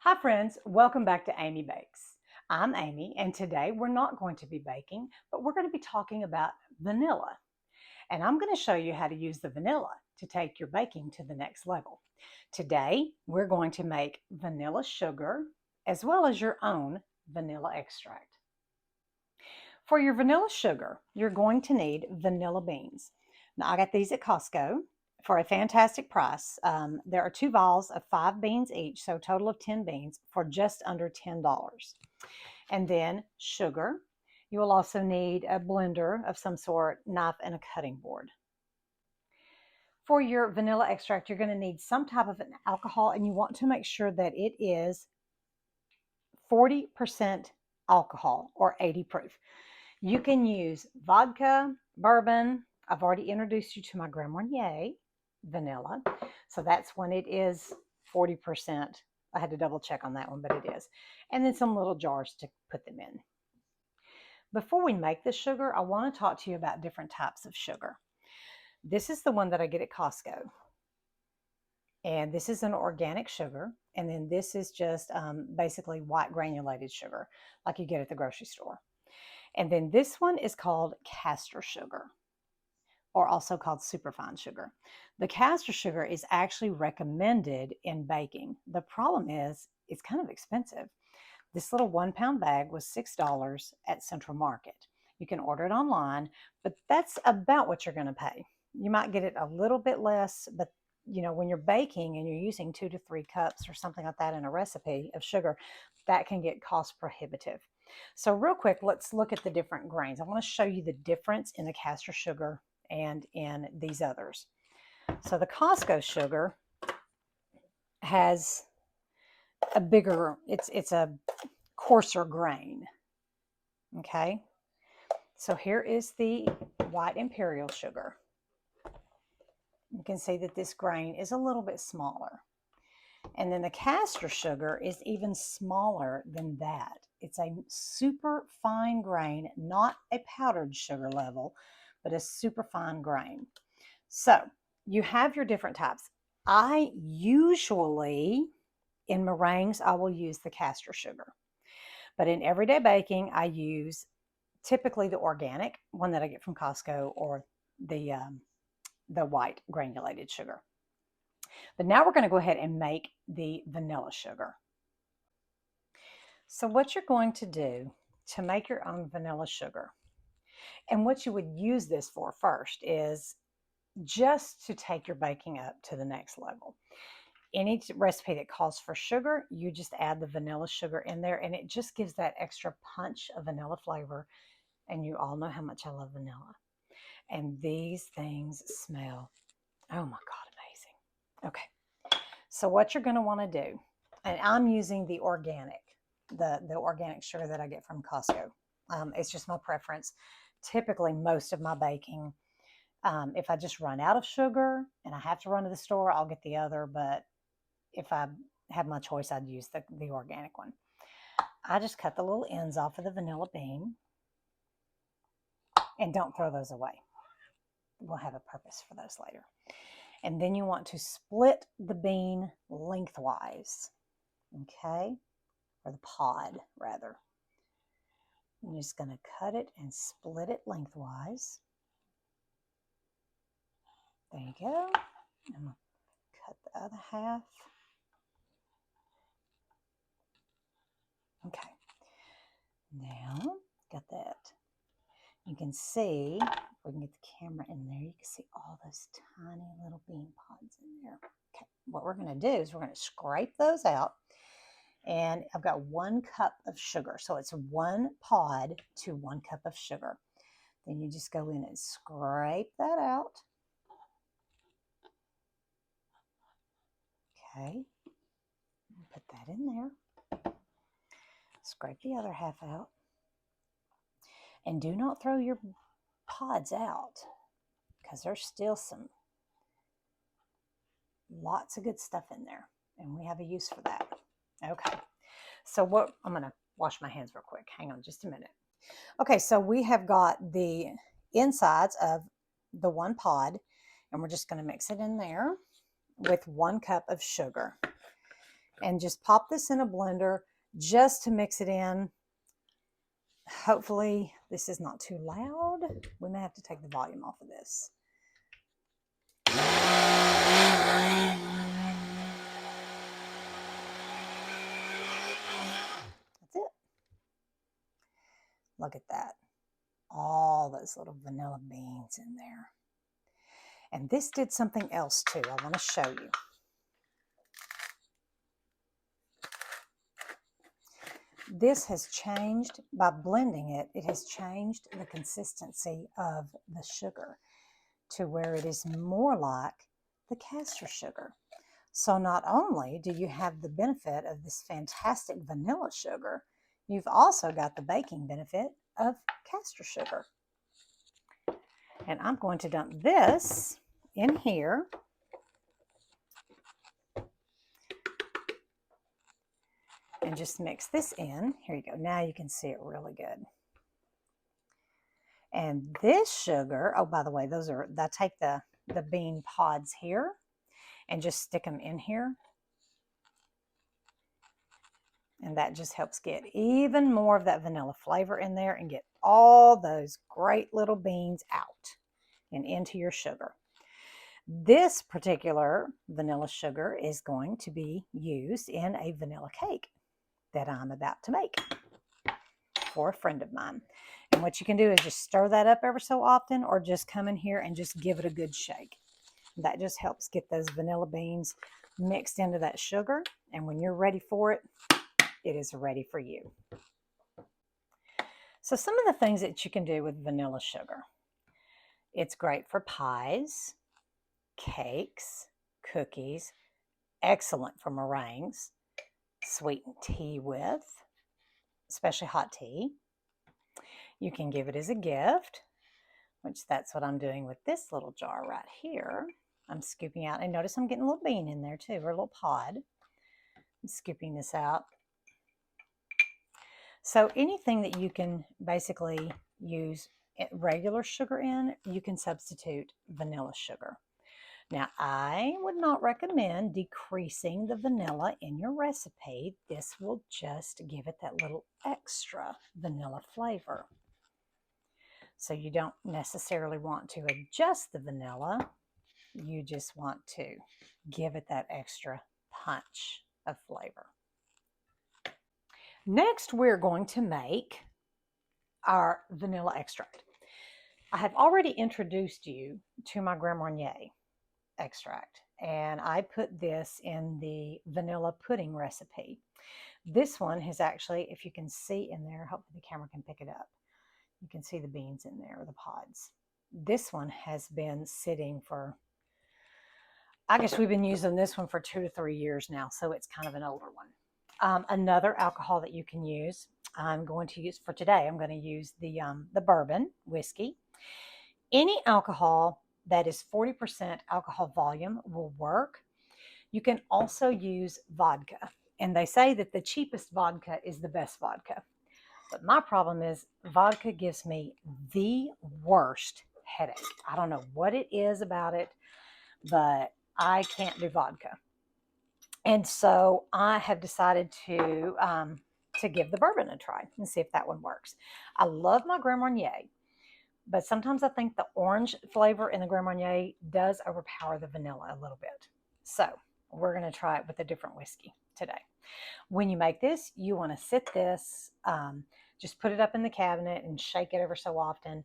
Hi friends, welcome back to Amy Bakes. I'm Amy and today we're not going to be baking, but we're going to be talking about vanilla. And I'm going to show you how to use the vanilla to take your baking to the next level. Today we're going to make vanilla sugar as well as your own vanilla extract. For your vanilla sugar, you're going to need vanilla beans. Now I got these at Costco for a fantastic price. There are 2 vials of 5 beans each, so a total of 10 beans for just under $10. And then sugar. You will also need a blender of some sort, knife, and a cutting board. For your vanilla extract, you're going to need some type of an alcohol, and you want to make sure that it is 40% alcohol or 80 proof. You can use vodka, bourbon. I've already introduced you to my Grand Marnier vanilla. So that's when it is 40%. I had to double check on that one, but it is. And then some little jars to put them in. Before we make the sugar, I want to talk to you about different types of sugar. This is the one that I get at Costco. And this is an organic sugar. And then this is just basically white granulated sugar, like you get at the grocery store. And then this one is called castor sugar, or also called superfine sugar. The castor sugar is actually recommended in baking. The problem is it's kind of expensive. This little 1 pound bag was $6 at Central Market. You can order it online, but that's about what you're going to pay. You might get it a little bit less, but when you're baking and you're using 2 to 3 cups or something like that in a recipe of sugar, that can get cost prohibitive. So real quick, let's look at the different grains. I want to show you the difference in the castor sugar and in these others. So the Costco sugar has a bigger, it's a coarser grain. Okay. So here is the white imperial sugar. You can see that this grain is a little bit smaller. And then the castor sugar is even smaller than that. It's a super fine grain, not a powdered sugar level, but a super fine grain. So you have your different types. I usually, in meringues, I will use the castor sugar. But in everyday baking, I use typically the organic one that I get from Costco, or the white granulated sugar. But now we're going to go ahead and make the vanilla sugar. So what you're going to do to make your own vanilla sugar, and what you would use this for first, is just to take your baking up to the next level. Any recipe that calls for sugar, you just add the vanilla sugar in there, and it just gives that extra punch of vanilla flavor. And you all know how much I love vanilla. And these things smell, oh my God, amazing. Okay, so what you're going to want to do, and I'm using the organic, the organic sugar that I get from Costco. It's just my preference. Typically, most of my baking, if I just run out of sugar and I have to run to the store, I'll get the other. But if I have my choice, I'd use the organic one. I just cut the little ends off of the vanilla bean. And don't throw those away. We'll have a purpose for those later. And then you want to split the bean lengthwise, okay? Or the pod, rather. You're just going to cut it and split it lengthwise. There you go. I'm going to cut the other half. Okay. Now, got that. You can see, if we can get the camera in there, you can see all those tiny little bean pods in there. Okay, what we're going to do is we're going to scrape those out. And I've got 1 cup of sugar. So it's 1 pod to 1 cup of sugar. Then you just go in and scrape that out. Okay, put that in there. Scrape the other half out. And do not throw your pods out, because there's still lots of good stuff in there, and we have a use for that. Okay, so I'm going to wash my hands real quick. Hang on just a minute. Okay, so we have got the insides of the 1 pod, and we're just going to mix it in there with 1 cup of sugar. and just pop this in a blender just to mix it in. Hopefully this is not too loud. We may have to take the volume off of this. That's it. Look at that. All those little vanilla beans in there. And this did something else too. I want to show you. This has changed, by blending it, it has changed the consistency of the sugar to where it is more like the castor sugar. So not only do you have the benefit of this fantastic vanilla sugar, you've also got the baking benefit of castor sugar. And I'm going to dump this in here. And just mix this in. Here you go. Now you can see it really good. And this sugar, oh, by the way, I take the bean pods here and just stick them in here. And that just helps get even more of that vanilla flavor in there and get all those great little beans out and into your sugar. This particular vanilla sugar is going to be used in a vanilla cake that I'm about to make for a friend of mine. And what you can do is just stir that up ever so often, or just come in here and just give it a good shake. That just helps get those vanilla beans mixed into that sugar. And when you're ready for it, it is ready for you. So some of the things that you can do with vanilla sugar. It's great for pies, cakes, cookies, excellent for meringues, sweetened tea with, especially hot tea. You can give it as a gift, which that's what I'm doing with this little jar right here. I'm scooping out, and notice I'm getting a little bean in there too, or a little pod. I'm scooping this out. So anything that you can basically use regular sugar in, you can substitute vanilla sugar. Now, I would not recommend decreasing the vanilla in your recipe. This will just give it that little extra vanilla flavor. So you don't necessarily want to adjust the vanilla. You just want to give it that extra punch of flavor. Next, we're going to make our vanilla extract. I have already introduced you to my Grand Marnier extract, and I put this in the vanilla pudding recipe. This one has actually, if you can see in there, hopefully the camera can pick it up. You can see the beans in there, or the pods. This one has been sitting for, I guess we've been using this one for 2 to 3 years now, so it's kind of an older one. Another alcohol that you can use, I'm going to use for today, I'm going to use the bourbon whiskey. Any alcohol that is 40% alcohol volume will work. You can also use vodka. And they say that the cheapest vodka is the best vodka. But my problem is vodka gives me the worst headache. I don't know what it is about it, but I can't do vodka. And so I have decided to give the bourbon a try and see if that one works. I love my Grand Marnier, but sometimes I think the orange flavor in the Grand Marnier does overpower the vanilla a little bit. So we're going to try it with a different whiskey today. When you make this, you want to sit this, just put it up in the cabinet and shake it ever so often.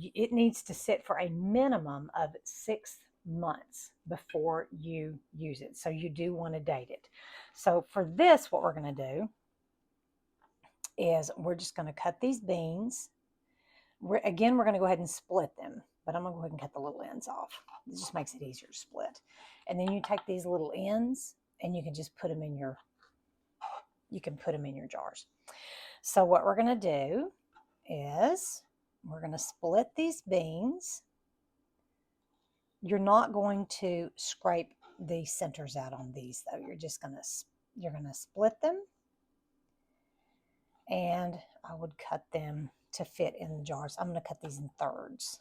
It needs to sit for a minimum of 6 months before you use it. So you do want to date it. So for this, what we're going to do is we're just going to cut these beans. We're going to go ahead and split them, but I'm going to go ahead and cut the little ends off. It just makes it easier to split. And then you take these little ends and you can just put them in your, jars. So what we're going to do is we're going to split these beans. You're not going to scrape the centers out on these though. You're going to split them, and I would cut them to fit in the jars. I'm going to cut these in thirds.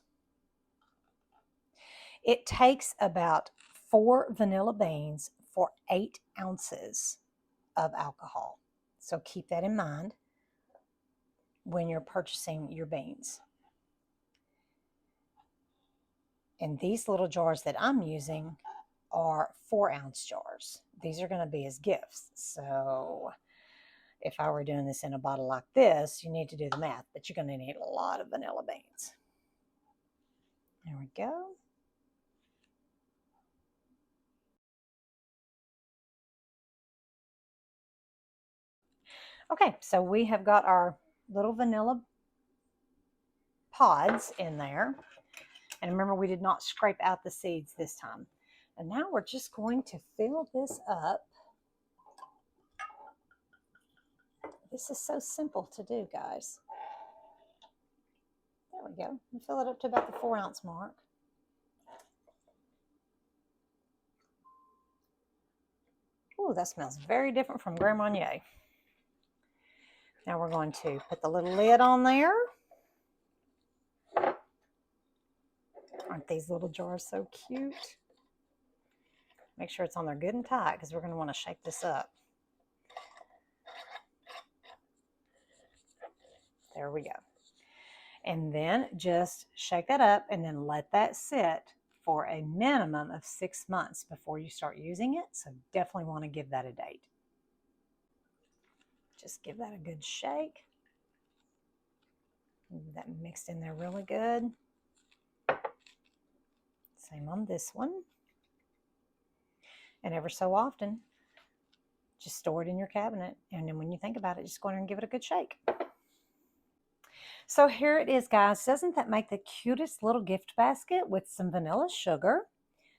It takes about 4 vanilla beans for 8 ounces of alcohol. So keep that in mind when you're purchasing your beans. And these little jars that I'm using are 4-ounce jars. These are going to be as gifts. So if I were doing this in a bottle like this, you need to do the math, but you're going to need a lot of vanilla beans. There we go. Okay, so we have got our little vanilla pods in there. And remember, we did not scrape out the seeds this time. And now we're just going to fill this up. This is so simple to do, guys. There we go. We fill it up to about the 4-ounce mark. Ooh, that smells very different from Grand Marnier. Now we're going to put the little lid on there. Aren't these little jars so cute? Make sure it's on there good and tight because we're going to want to shake this up. There we go. And then just shake that up and then let that sit for a minimum of 6 months before you start using it. So definitely want to give that a date. Just give that a good shake. Get that mixed in there really good. Same on this one. And ever so often, just store it in your cabinet. And then when you think about it, just go in there and give it a good shake. So here it is, guys. Doesn't that make the cutest little gift basket with some vanilla sugar,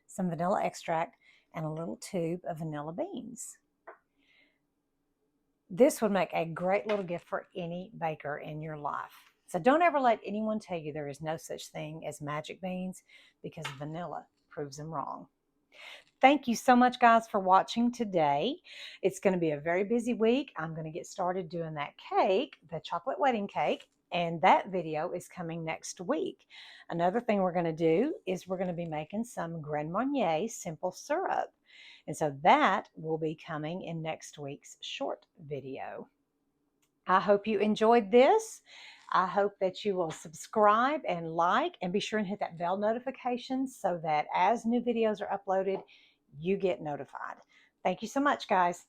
some vanilla extract, and a little tube of vanilla beans? This would make a great little gift for any baker in your life. So don't ever let anyone tell you there is no such thing as magic beans, because vanilla proves them wrong. Thank you so much, guys, for watching today. It's going to be a very busy week. I'm going to get started doing that cake, the chocolate wedding cake, and that video is coming next week. Another thing we're going to do is we're going to be making some Grand Marnier simple syrup. And so that will be coming in next week's short video. I hope you enjoyed this. I hope that you will subscribe and like, and be sure and hit that bell notification so that as new videos are uploaded, you get notified. Thank you so much, guys.